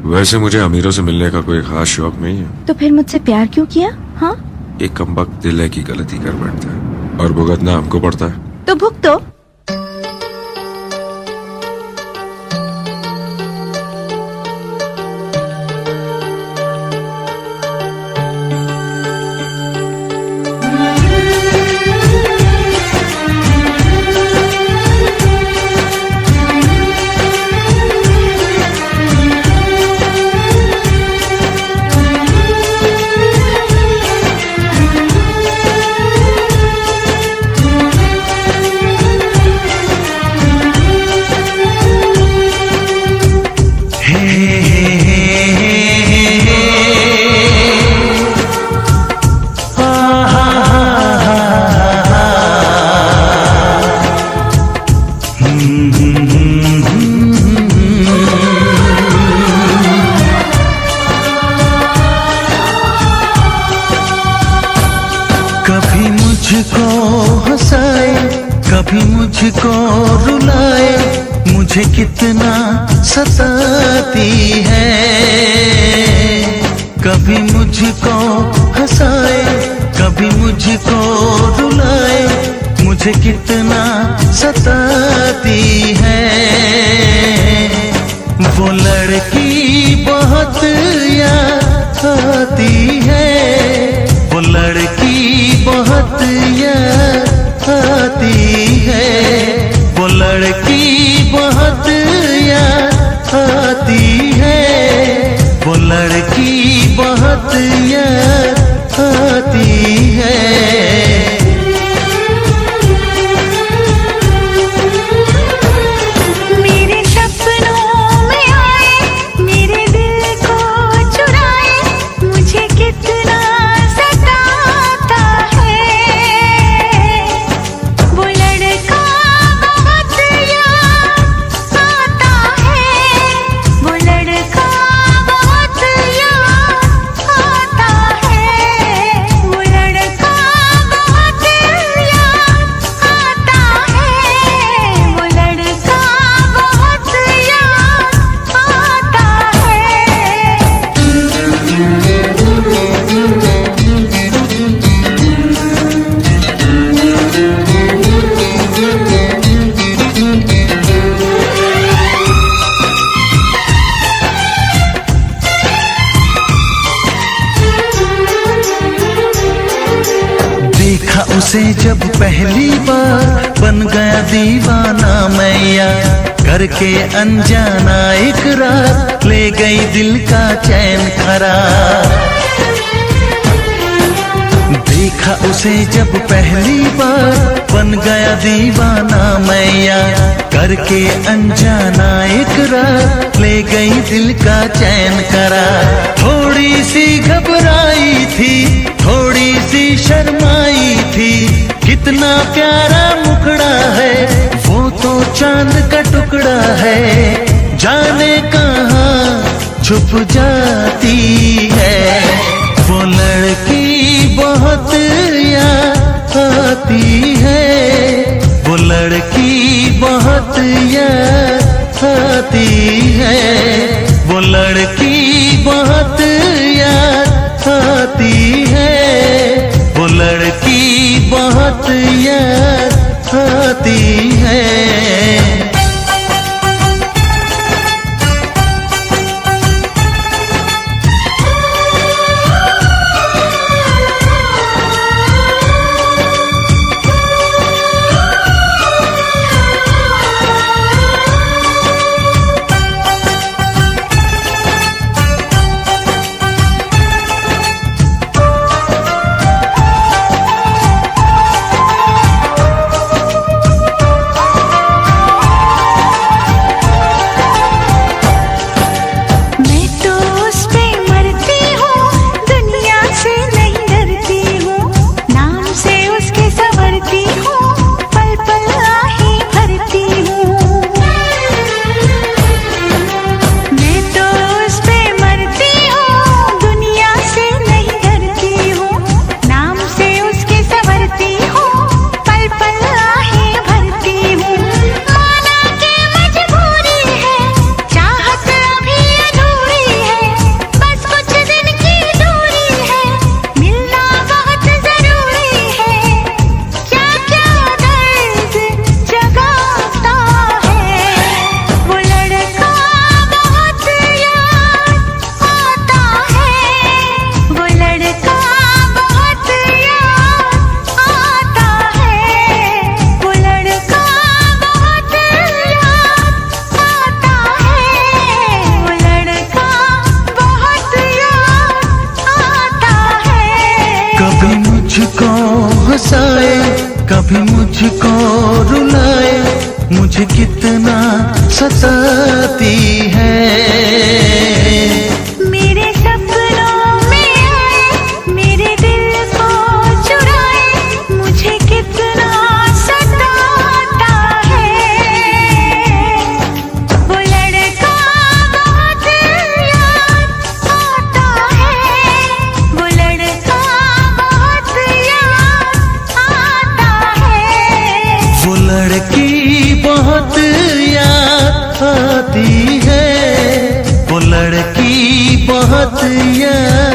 वैसे मुझे अमीरों से मिलने का कोई खास शौक नहीं है। तो फिर मुझसे प्यार क्यों किया? हाँ, एक कमबख्त दिल है की गलती कर बैठता है और भुगतना हमको पड़ता है। तो भुगतो। कभी मुझको हंसाए, कभी मुझको रुलाए, मुझे कितना सताती है। कभी मुझको हंसाए, कभी मुझको रुलाए, मुझे कितना सताती है। वो लड़की बहुत याद आती है, वो लड़की बहुत याद आती है, वो लड़की बहुत याद आती है, वो लड़की बहुत याद आती है। मेरे सपनों में आए, मेरे दिल को चुराए, मुझे कितना सताता है। वो लड़का बहुत याद आता है, वो लड़का बहुत याद आता है, वो लड़का बहुत याद आता है, वो लड़का बहुत याद आता देखा उसे जब पहली बार, बन गया दीवाना मैया, करके अनजाना इकरार, ले गई दिल का चैन करार। देखा उसे जब पहली बार, बन गया दीवाना मैया, करके अनजाना इकरार, ले गई दिल का चैन करार। थोड़ी सी घबराई थी, थोड़ी सी शर्माई थी, कितना प्यारा मुखड़ा है, वो तो चांद का टुकड़ा है, जाने कहाँ छुप जाती है। वो लड़की बहुत याद आती है, वो लड़की बहुत याद आती है, वो लड़की बहुत याद आती है, वो लड़की बहुत याद आती है। हंसाए, कभी मुझको रुलाए, मुझे कितना सताती है। मेरे सपनों में आए, मेरे दिल को चुराए, मुझे कितना सताता है। वो लड़का बहुत याद आता है, वो लड़का बहुत याद आता है। वो लड़की बहुत याद आती है, वो लड़की बहुत याद